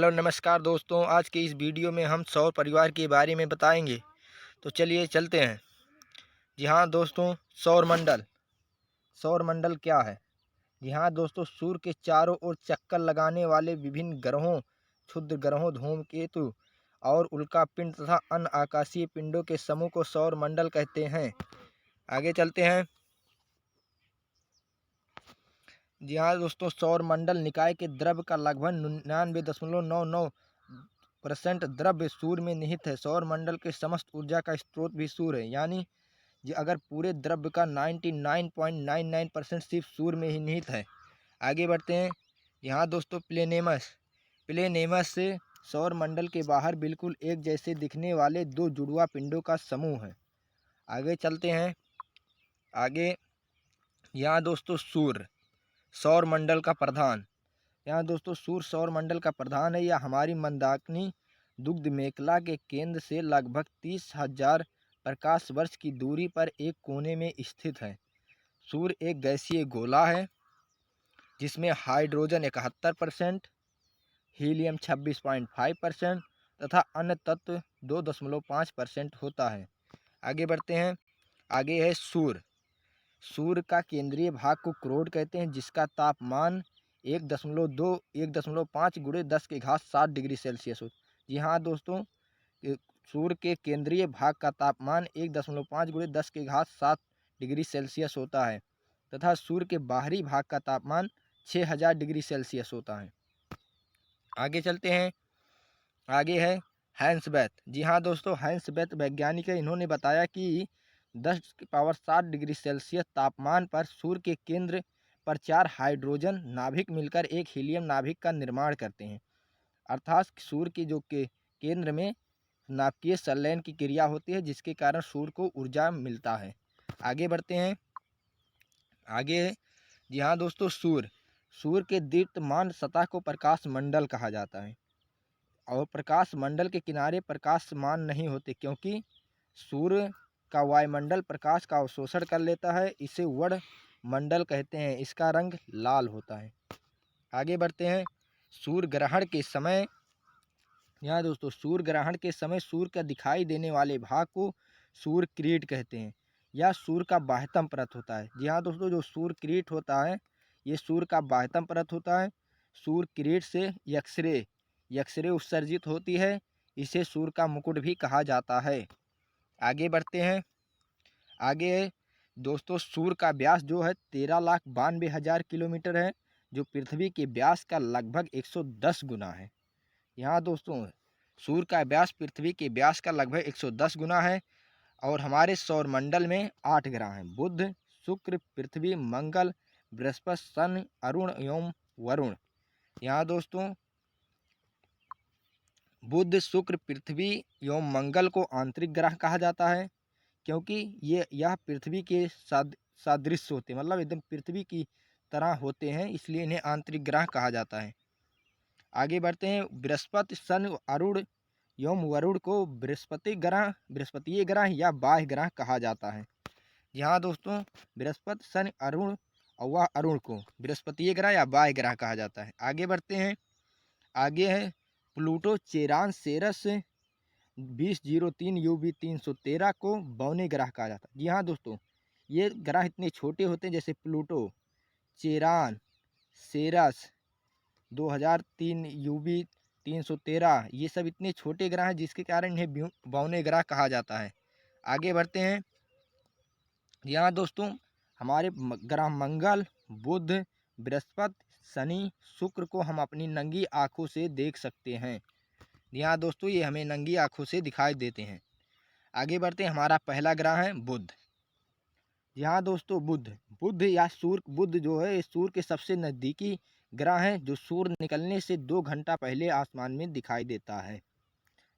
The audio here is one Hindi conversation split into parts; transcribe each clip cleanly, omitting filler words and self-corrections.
हेलो नमस्कार दोस्तों, आज के इस वीडियो में हम सौर परिवार के बारे में बताएंगे। तो चलिए चलते हैं। जी हाँ दोस्तों, सौर मंडल क्या है? जी हाँ दोस्तों, सूर्य के चारों ओर चक्कर लगाने वाले विभिन्न ग्रहों, क्षुद्र ग्रहों, धूमकेतु और उल्कापिंड तथा अन्य आकाशीय पिंडों के समूह को सौर मंडल कहते हैं। आगे चलते हैं। जी हाँ दोस्तों, सौरमंडल निकाय के द्रव्य का लगभग 99.99% द्रव्य सूर्य में निहित है। सौरमंडल के समस्त ऊर्जा का स्रोत भी सूर्य है, यानी अगर पूरे द्रव्य का 99.99% सिर्फ सूर्य में ही निहित है। आगे बढ़ते हैं। यहाँ दोस्तों, प्लेनेमस से सौरमंडल के बाहर बिल्कुल एक जैसे दिखने वाले दो जुड़वा पिंडों का समूह है। आगे चलते हैं। आगे यहाँ दोस्तों, सूर्य सौरमंडल का प्रधान। यहाँ दोस्तों, सूर्य सौरमंडल का प्रधान है। यह हमारी मंदाकिनी दुग्ध मेखला के केंद्र से लगभग 30,000 प्रकाश वर्ष की दूरी पर एक कोने में स्थित है। सूर्य एक गैसीय गोला है जिसमें हाइड्रोजन 71%, हीलियम 26.5% तथा अन्य तत्व 2.5% होता है। आगे बढ़ते हैं। आगे है सूर्य। सूर्य का केंद्रीय भाग को क्रोड कहते हैं, जिसका तापमान 1.5 गुणे 10⁻7 डिग्री सेल्सियस हो। जी हाँ दोस्तों, सूर्य के केंद्रीय भाग का तापमान 1.5 गुणे 10⁻7 डिग्री सेल्सियस होता है तथा सूर्य के बाहरी भाग का तापमान 6000 डिग्री सेल्सियस होता है। आगे चलते हैं। आगे है हैंसबैथ। जी हाँ दोस्तों, हैंसबैथ वैज्ञानिक है। इन्होंने बताया कि 10⁻7 डिग्री सेल्सियस तापमान पर सूर्य के केंद्र पर 4 हाइड्रोजन नाभिक मिलकर एक हीलियम नाभिक का निर्माण करते हैं। अर्थात सूर्य के केंद्र में नाभिकीय संलयन की क्रिया होती है, जिसके कारण सूर्य को ऊर्जा मिलता है। आगे बढ़ते हैं। आगे जी हाँ दोस्तों, सूर्य के दीप्तमान सतह को प्रकाश मंडल कहा जाता है और प्रकाश मंडल के किनारे प्रकाशमान नहीं होते, क्योंकि सूर्य का वायुमंडल प्रकाश का अवशोषण कर लेता है। इसे वर्ण मंडल कहते हैं। इसका रंग लाल होता है। आगे बढ़ते हैं। सूर्य ग्रहण के समय, यहाँ दोस्तों, सूर्य ग्रहण के समय सूर्य का दिखाई देने वाले भाग को सूर्य किरीट कहते हैं। यह सूर्य का बाह्यतम परत होता है। जी हाँ दोस्तों, जो सूर्य किरीट होता है ये सूर्य का बाह्यतम परत होता है। सूर्य किरीट से यक्सरे उत्सर्जित होती है। इसे सूर्य का मुकुट भी कहा जाता है। आगे बढ़ते हैं। आगे दोस्तों, सूर्य का व्यास जो है 13,92,000 किलोमीटर है, जो पृथ्वी के व्यास का लगभग 110 गुना है। यहाँ दोस्तों, सूर्य का व्यास पृथ्वी के व्यास का लगभग 110 गुना है। और हमारे सौरमंडल में 8 ग्रह हैं: बुध, शुक्र, पृथ्वी, मंगल, बृहस्पति, शनि, अरुण एवं वरुण। यहाँ दोस्तों, बुध, शुक्र, पृथ्वी एवं मंगल को आंतरिक ग्रह कहा जाता है, क्योंकि यह पृथ्वी के सादृश्य होते हैं, मतलब एकदम पृथ्वी की तरह होते हैं, इसलिए इन्हें आंतरिक ग्रह कहा जाता है। आगे बढ़ते हैं। बृहस्पति, शनि, अरुण एवं वरुण को बृहस्पतीय ग्रह या बाह्य ग्रह कहा जाता है। यहाँ दोस्तों, बृहस्पति, शनि, अरुण और वह अरुण को बृहस्पतीय ग्रह या बाह्य ग्रह कहा जाता है। आगे बढ़ते हैं। आगे है प्लूटो, चेरान, सेरस 2003 UV 313 को बौने ग्रह कहा जाता है। जी हाँ दोस्तों, ये ग्रह इतने छोटे होते हैं, जैसे प्लूटो, चेरान, सेरस 2003 UV 313, ये सब इतने छोटे ग्रह हैं, जिसके कारण इन्हें बौने ग्रह कहा जाता है। आगे बढ़ते हैं। यहाँ दोस्तों, हमारे ग्रह मंगल, बुध, बृहस्पति, शनि, शुक्र को हम अपनी नंगी आँखों से देख सकते हैं। यहाँ दोस्तों, ये हमें नंगी आँखों से दिखाई देते हैं। आगे बढ़ते हैं। हमारा पहला ग्रह है बुध। यहाँ दोस्तों, बुध जो है सूर्य के सबसे नज़दीकी ग्रह है, जो सूर्य निकलने से 2 घंटा पहले आसमान में दिखाई देता है।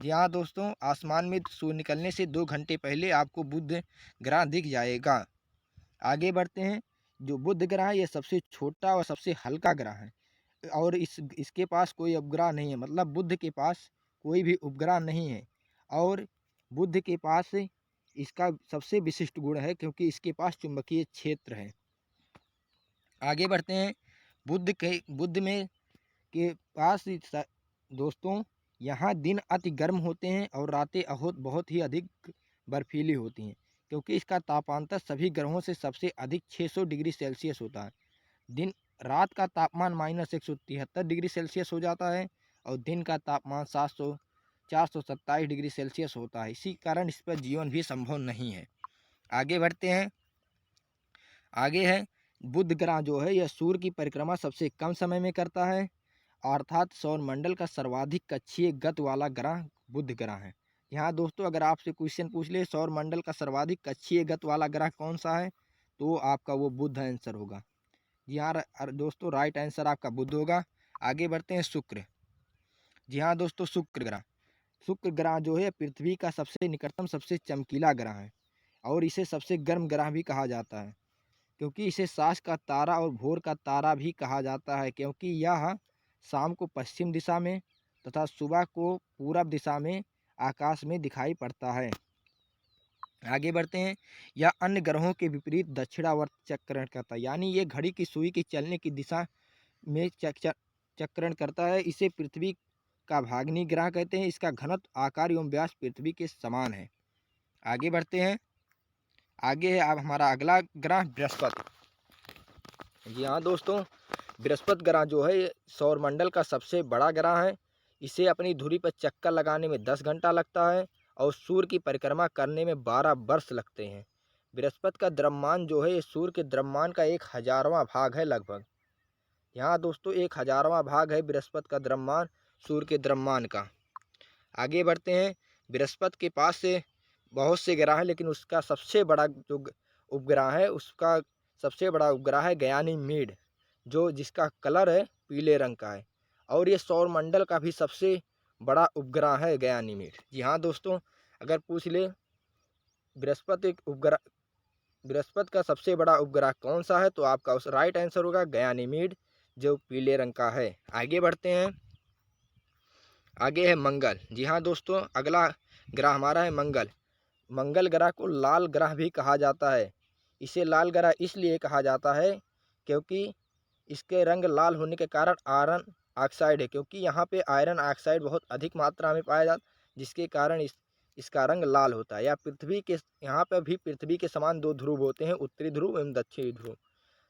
जी हाँ दोस्तों, आसमान में सूर्य निकलने से 2 घंटे पहले आपको बुध ग्रह दिख जाएगा। आगे बढ़ते हैं। जो बुध ग्रह है, ये सबसे छोटा और सबसे हल्का ग्रह है और इसके पास कोई उपग्रह नहीं है, मतलब बुध के पास कोई भी उपग्रह नहीं है। और बुध के पास इसका सबसे विशिष्ट गुण है, क्योंकि इसके पास चुंबकीय क्षेत्र है। आगे बढ़ते हैं। बुध में के पास दोस्तों यहाँ दिन अति गर्म होते हैं और रातें बहुत ही अधिक बर्फीली होती हैं, क्योंकि इसका तापांतर सभी ग्रहों से सबसे अधिक 600 डिग्री सेल्सियस होता है। दिन रात का तापमान -173 डिग्री सेल्सियस हो जाता है और दिन का तापमान 427 डिग्री सेल्सियस होता है। इसी कारण इस पर जीवन भी संभव नहीं है। आगे बढ़ते हैं। आगे है बुध ग्रह जो है यह सूर्य की परिक्रमा सबसे कम समय में करता है, अर्थात सौरमंडल का सर्वाधिक कक्षीय गति वाला ग्रह बुध ग्रह है। यहाँ दोस्तों अगर आपसे क्वेश्चन पूछ ले सौरमंडल का सर्वाधिक कक्षीय गति वाला ग्रह कौन सा है, तो आपका वो बुध आंसर होगा। जी हाँ दोस्तों, राइट आंसर आपका बुध होगा। आगे बढ़ते हैं शुक्र। जी हाँ दोस्तों, शुक्र ग्रह जो है पृथ्वी का सबसे निकटतम सबसे चमकीला ग्रह है और इसे सबसे गर्म ग्रह भी कहा जाता है, क्योंकि इसे साँझ का तारा और भोर का तारा भी कहा जाता है, क्योंकि यह शाम को पश्चिम दिशा में तथा सुबह को पूरब दिशा में आकाश में दिखाई पड़ता है। आगे बढ़ते हैं। यह अन्य ग्रहों के विपरीत दक्षिणावर्त चक्रण करता है, यानी ये घड़ी की सुई की चलने की दिशा में चक्रण करता है। इसे पृथ्वी का भाग्नि ग्रह कहते हैं। इसका घनत्व, आकार एवं व्यास पृथ्वी के समान है। आगे बढ़ते हैं। आगे है अब हमारा अगला ग्रह बृहस्पति। जी हाँ दोस्तों, बृहस्पति ग्रह जो है ये सौरमंडल का सबसे बड़ा ग्रह है। इसे अपनी धुरी पर चक्कर लगाने में 10 घंटा लगता है और सूर्य की परिक्रमा करने में 12 वर्ष लगते हैं। बृहस्पति का द्रव्यमान जो है ये सूर्य के द्रव्यमान का 1/1000वां भाग है लगभग। यहाँ दोस्तों 1/1000वां भाग है बृहस्पति का द्रव्यमान सूर्य के द्रव्यमान का। आगे बढ़ते हैं। बृहस्पति के पास से बहुत से ग्रह हैं, लेकिन उसका सबसे बड़ा जो उपग्रह है उसका सबसे बड़ा उपग्रह है गयानीमेड, जो जिसका कलर है पीले रंग का है और ये सौरमंडल का भी सबसे बड़ा उपग्रह है गयानीमेड। जी हाँ दोस्तों, अगर पूछ ले बृहस्पति का सबसे बड़ा उपग्रह कौन सा है, तो आपका उस राइट आंसर होगा गयानीमेड, जो पीले रंग का है। आगे बढ़ते हैं। आगे है मंगल। जी हाँ दोस्तों, अगला ग्रह हमारा है मंगल। मंगल ग्रह को लाल ग्रह भी कहा जाता है। इसे लाल ग्रह इसलिए कहा जाता है क्योंकि इसके रंग लाल होने के कारण आयरन ऑक्साइड है, क्योंकि यहाँ पे आयरन ऑक्साइड बहुत अधिक मात्रा में पाया जाता, जिसके कारण इसका रंग लाल होता है। या पृथ्वी के यहाँ पर भी पृथ्वी के समान 2 ध्रुव होते हैं, उत्तरी ध्रुव एवं दक्षिणी ध्रुव,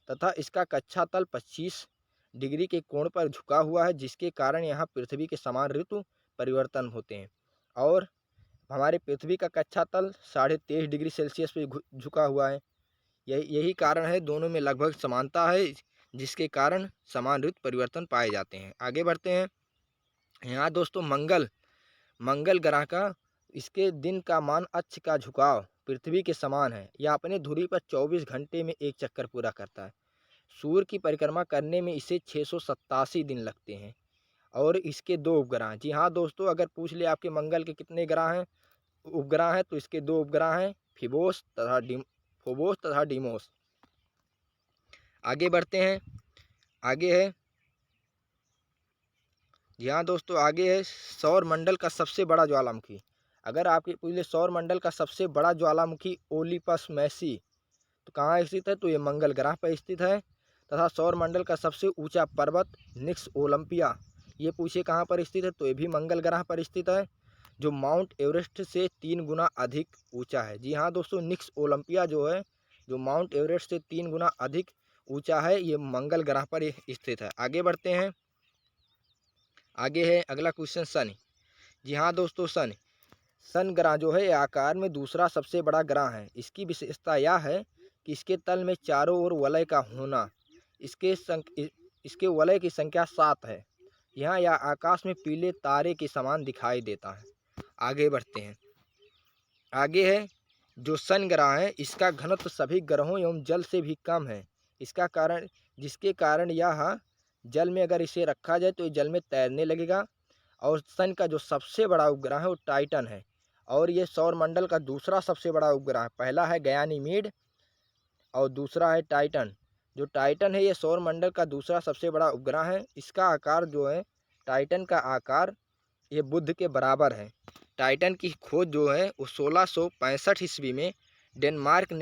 तथा इसका कक्षा तल 25 डिग्री के कोण पर झुका हुआ है, जिसके कारण यहाँ पृथ्वी के समान ऋतु परिवर्तन होते हैं। और हमारे पृथ्वी का कक्षा तल 23.5 डिग्री सेल्सियस पे झुका हुआ है। यही कारण है, दोनों में लगभग समानता है, जिसके कारण समान ऋतु परिवर्तन पाए जाते हैं। आगे बढ़ते हैं। यहाँ दोस्तों मंगल ग्रह का इसके दिन का मान अक्ष का झुकाव पृथ्वी के समान है। यह अपने धुरी पर 24 घंटे में एक चक्कर पूरा करता है। सूर्य की परिक्रमा करने में इसे 687 दिन लगते हैं और इसके 2 उपग्रह हैं। जी हाँ दोस्तों, अगर पूछ ले आपके मंगल के कितने ग्रह हैं, उपग्रह हैं, तो इसके 2 उपग्रह हैं, फोबोस तथा डीमोस। आगे बढ़ते हैं। आगे है। जी हाँ दोस्तों, आगे है सौरमंडल का सबसे बड़ा ज्वालामुखी। अगर आपके पूछ ले सौरमंडल का सबसे बड़ा ज्वालामुखी ओलिपस मैसी तो कहाँ स्थित है, तो ये मंगल ग्रह पर स्थित है। तथा सौरमंडल का सबसे ऊंचा पर्वत निक्स ओलंपिया, ये पूछे कहाँ पर स्थित है, तो ये भी मंगल ग्रह पर स्थित है, जो माउंट एवरेस्ट से 3 गुना अधिक ऊंचा है। जी हाँ दोस्तों, निक्स ओलंपिया जो है, जो माउंट एवरेस्ट से 3 गुना अधिक ऊंचा है, ये मंगल ग्रह पर स्थित है। आगे बढ़ते हैं। आगे है अगला क्वेश्चन शनि। जी हाँ दोस्तों, सन ग्रह जो है आकार में दूसरा सबसे बड़ा ग्रह है। इसकी विशेषता यह है कि इसके तल में चारों ओर वलय का होना। इसके वलय की संख्या 7 है। यहाँ यह आकाश में पीले तारे के समान दिखाई देता है। आगे बढ़ते हैं। आगे है जो सन ग्रह है, इसका घनत्व सभी ग्रहों एवं जल से भी कम है। जिसके कारण यह जल में अगर इसे रखा जाए तो ये जल में तैरने लगेगा। और सन का जो सबसे बड़ा उपग्रह है वो टाइटन है और ये सौरमंडल का दूसरा सबसे बड़ा उपग्रह है। पहला है गयानीमेड और दूसरा है टाइटन। जो टाइटन है ये सौरमंडल का दूसरा सबसे बड़ा उपग्रह है। इसका आकार जो है, टाइटन का आकार ये बुध के बराबर है। टाइटन की खोज जो है वो 1665 ईस्वी में डेनमार्क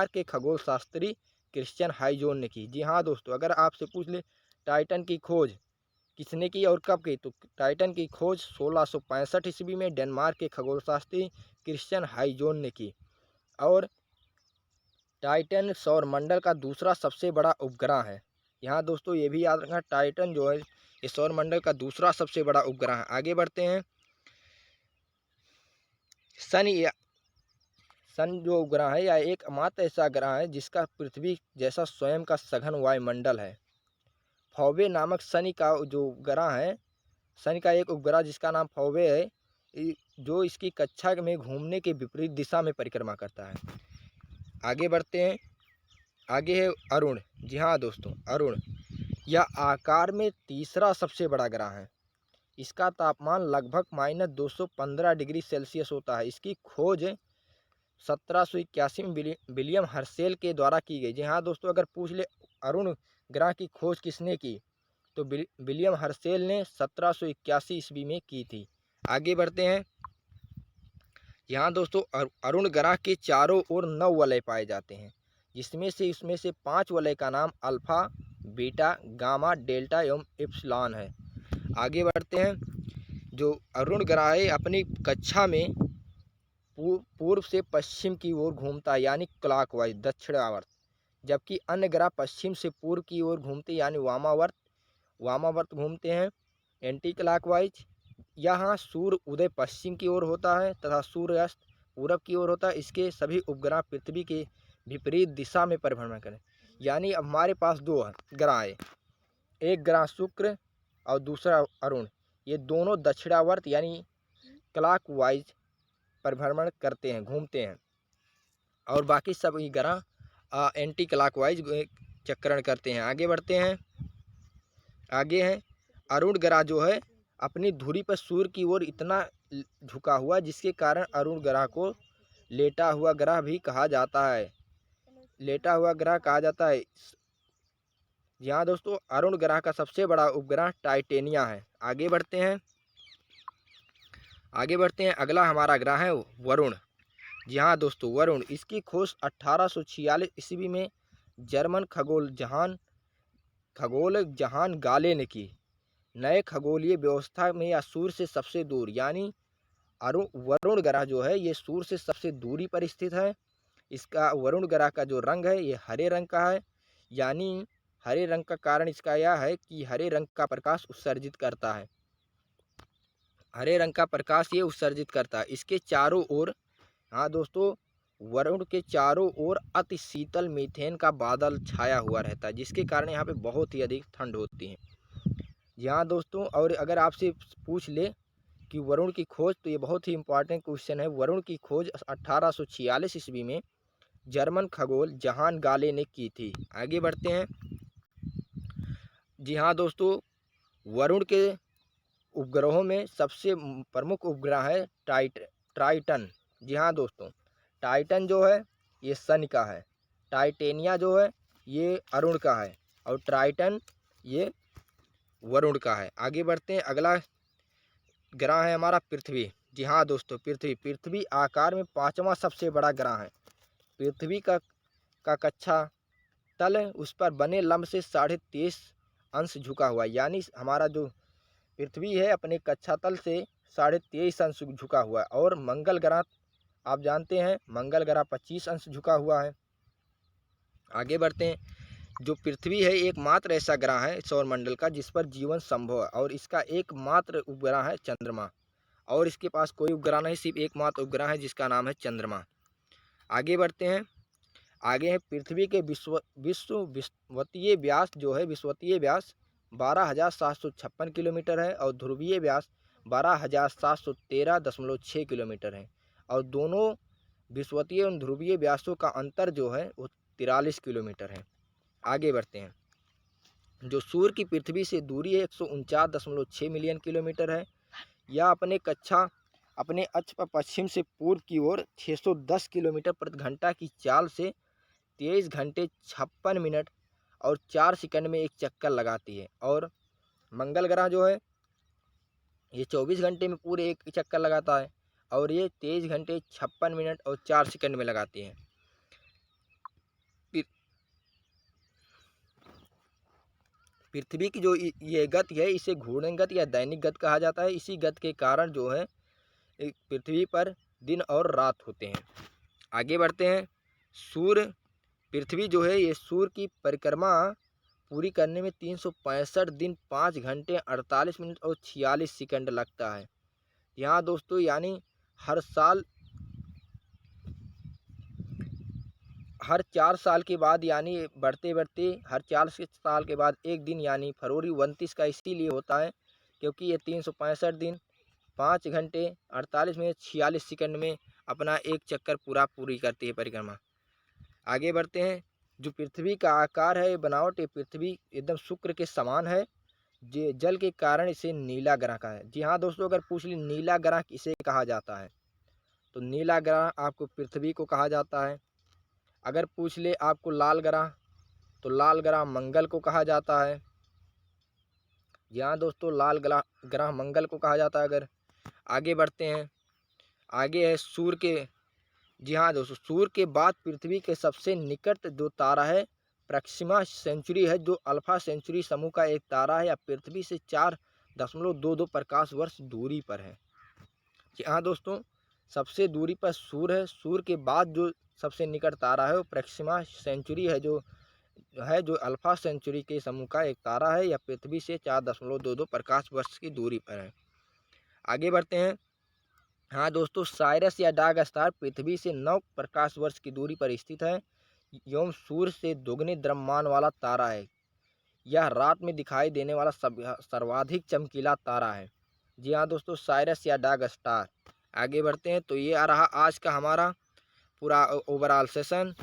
के खगोल शास्त्री क्रिश्चियन हाइजोन ने की। जी हाँ दोस्तों, अगर आपसे पूछ ले टाइटन की खोज किसने की और कब की? तो टाइटन की खोज 1665 ईस्वी में डेनमार्क के खगोलशास्त्री क्रिश्चियन हाइजोन ने की। और टाइटन सौरमंडल का दूसरा सबसे बड़ा उपग्रह है। यहाँ दोस्तों ये भी याद रखना, टाइटन जो है ये सौरमंडल का दूसरा सबसे बड़ा उपग्रह है। आगे बढ़ते हैं। सन जो उपग्रह है यह एकमात्र ऐसा ग्रह है जिसका पृथ्वी जैसा स्वयं का सघन वायुमंडल है। फॉबे नामक शनि का जो ग्रह है, शनि का एक उपग्रह जिसका नाम फॉबे है, जो इसकी कक्षा में घूमने के विपरीत दिशा में परिक्रमा करता है। आगे बढ़ते हैं। आगे है अरुण। जी हाँ दोस्तों, अरुण यह आकार में तीसरा सबसे बड़ा ग्रह है। इसका तापमान लगभग -215 डिग्री सेल्सियस होता है। इसकी खोज 1781 में विलियम हर्शेल के द्वारा की गई। जी हाँ दोस्तों, अगर पूछ ले अरुण ग्रह की खोज किसने की, तो विलियम हर्शेल ने 1781 ईस्वी में की थी। आगे बढ़ते हैं। यहाँ दोस्तों अरुण ग्रह के चारों ओर 9 वलय पाए जाते हैं, जिसमें से इसमें से 5 वलय का नाम अल्फा, बीटा, गामा, डेल्टा एवं एप्सिलॉन है। आगे बढ़ते हैं। जो अरुण ग्रह है अपनी कक्षा में पूर्व से पश्चिम की ओर घूमता है, यानी क्लॉकवाइज दक्षिणावर्त, जबकि अन्य ग्रह पश्चिम से पूर्व की ओर घूमते यानी वामावर्त घूमते हैं, एंटी क्लॉकवाइज। यहाँ सूर्य उदय पश्चिम की ओर होता है तथा सूर्यास्त पूरब की ओर होता है। इसके सभी उपग्रह पृथ्वी के विपरीत दिशा में परिभ्रमण करें। यानी अब हमारे पास 2 ग्रह है, एक ग्रह शुक्र और दूसरा अरुण। ये दोनों दक्षिणावर्त यानी क्लॉकवाइज परिभ्रमण करते हैं, घूमते हैं, और बाकी सभी ग्रह एंटी क्लॉकवाइज चक्रण करते हैं। आगे बढ़ते हैं। आगे है अरुण ग्रह जो है अपनी धुरी पर सूर्य की ओर इतना झुका हुआ, जिसके कारण अरुण ग्रह को लेटा हुआ ग्रह भी कहा जाता है। लेटा हुआ ग्रह कहा जाता है। यहाँ दोस्तों अरुण ग्रह का सबसे बड़ा उपग्रह टाइटेनिया है। आगे बढ़ते हैं। अगला हमारा ग्रह है वरुण। जी हाँ दोस्तों, वरुण इसकी खोज 1846 ईस्वी में जर्मन खगोल जहान गाले ने की। नए खगोलीय व्यवस्था में यह सूर्य से सबसे दूर यानी वरुण ग्रह जो है ये सूर्य से सबसे दूरी पर स्थित है। इसका वरुण ग्रह का जो रंग है ये हरे रंग का है, यानी हरे रंग का कारण इसका यह है कि हरे रंग का प्रकाश उत्सर्जित करता है। हरे रंग का प्रकाश ये उत्सर्जित करता है। इसके चारों ओर, हाँ दोस्तों, वरुण के चारों ओर अति शीतल मीथेन का बादल छाया हुआ रहता है, जिसके कारण यहाँ पे बहुत ही अधिक ठंड होती है। यहाँ दोस्तों, और अगर आपसे पूछ ले कि वरुण की खोज, तो ये बहुत ही इंपॉर्टेंट क्वेश्चन है। वरुण की खोज 1846 ईस्वी में जर्मन खगोल जहान गाले ने की थी। आगे बढ़ते हैं। जी हाँ दोस्तों, वरुण के उपग्रहों में सबसे प्रमुख उपग्रह है ट्राइटन। जी हाँ दोस्तों, टाइटन जो है ये शनि का है, टाइटेनिया जो है ये अरुण का है, और ट्राइटन ये वरुण का है। आगे बढ़ते हैं। अगला ग्रह है हमारा पृथ्वी। जी हाँ दोस्तों, पृथ्वी आकार में 5वां सबसे बड़ा ग्रह है। पृथ्वी का कक्षा तल उस पर बने लंब से 23.5 अंश झुका हुआ, यानी हमारा जो पृथ्वी है अपने कक्षा तल से 23.5 अंश झुका हुआ है। और मंगल ग्रह आप जानते हैं, मंगल ग्रह 25 अंश झुका हुआ है। आगे बढ़ते हैं। जो पृथ्वी है एकमात्र ऐसा ग्रह है सौरमंडल का जिस पर जीवन संभव है, और इसका एकमात्र उपग्रह है चंद्रमा। और इसके पास कोई उपग्रह नहीं, सिर्फ एकमात्र उपग्रह है जिसका नाम है चंद्रमा। आगे बढ़ते हैं। आगे है पृथ्वी के विषुवतीय व्यास जो है, विषुवतीय व्यास 12,756 किलोमीटर है, और ध्रुवीय व्यास 12,713.6 किलोमीटर है। और दोनों विषुवतीय एवं ध्रुवीय व्यासों का अंतर जो है वो 43 किलोमीटर है। आगे बढ़ते हैं। जो सूर्य की पृथ्वी से दूरी है 149.6 मिलियन किलोमीटर है। यह अपने अक्ष पर पश्चिम से पूर्व की ओर 610 किलोमीटर प्रति घंटा की चाल से 23 घंटे 56 मिनट और 4 सेकंड में एक चक्कर लगाती है। और मंगल ग्रह जो है ये 24 घंटे में पूरे एक चक्कर लगाता है, और ये 23 घंटे 56 मिनट और 4 सेकंड में लगाती है। पृथ्वी की जो ये गति है इसे घूर्णन गति या दैनिक गति कहा जाता है। इसी गति के कारण जो है पृथ्वी पर दिन और रात होते हैं। आगे बढ़ते हैं। सूर्य पृथ्वी जो है ये सूर्य की परिक्रमा पूरी करने में 365 दिन 5 घंटे 48 मिनट और 46 सेकंड लगता है। यहाँ दोस्तों यानी हर साल हर 4 साल के बाद यानी बढ़ते बढ़ते हर 4 साल के बाद एक दिन यानी फरवरी 29 का इसीलिए होता है क्योंकि ये 365 दिन 5 घंटे 48 मिनट 46 सेकंड में अपना एक चक्कर पूरी करती है परिक्रमा। आगे बढ़ते हैं। जो पृथ्वी का आकार है बनावट, ये पृथ्वी एकदम शुक्र के समान है। जल के कारण इसे नीला ग्रह कहा है। जी हाँ दोस्तों, अगर पूछ ली नीला ग्रह किसे कहा जाता है तो नीला ग्रह आपको पृथ्वी को कहा जाता है। अगर पूछ ले आपको लाल ग्रह तो लाल ग्रह मंगल को कहा जाता है। जी हाँ दोस्तों, लाल ग्रह मंगल को कहा जाता है। अगर आगे बढ़ते हैं, आगे है सूर्य के। जी हाँ दोस्तों, सूर्य के बाद पृथ्वी के सबसे निकट जो तारा है प्रक्सिमा सेंचुरी है, जो अल्फा सेंचुरी समूह का एक तारा है या पृथ्वी से 4.22 प्रकाश वर्ष दूरी पर है। जी हाँ दोस्तों, सबसे दूरी पर सूर्य है। सूर्य के बाद जो सबसे निकट तारा है वो प्रक्सिमा सेंचुरी है, जो अल्फा सेंचुरी के समूह का एक तारा है या पृथ्वी से 4.22 प्रकाश वर्ष की दूरी पर है। आगे बढ़ते हैं। हाँ दोस्तों, साइरस या डार्क स्टार पृथ्वी से 9 प्रकाश वर्ष की दूरी पर स्थित है एवं सूर्य से दोगुने द्रव्यमान वाला तारा है। यह रात में दिखाई देने वाला सर्वाधिक चमकीला तारा है। जी हाँ दोस्तों, साइरस या डार्क स्टार। आगे बढ़ते हैं। तो ये आ रहा आज का हमारा पूरा ओवरऑल सेशन।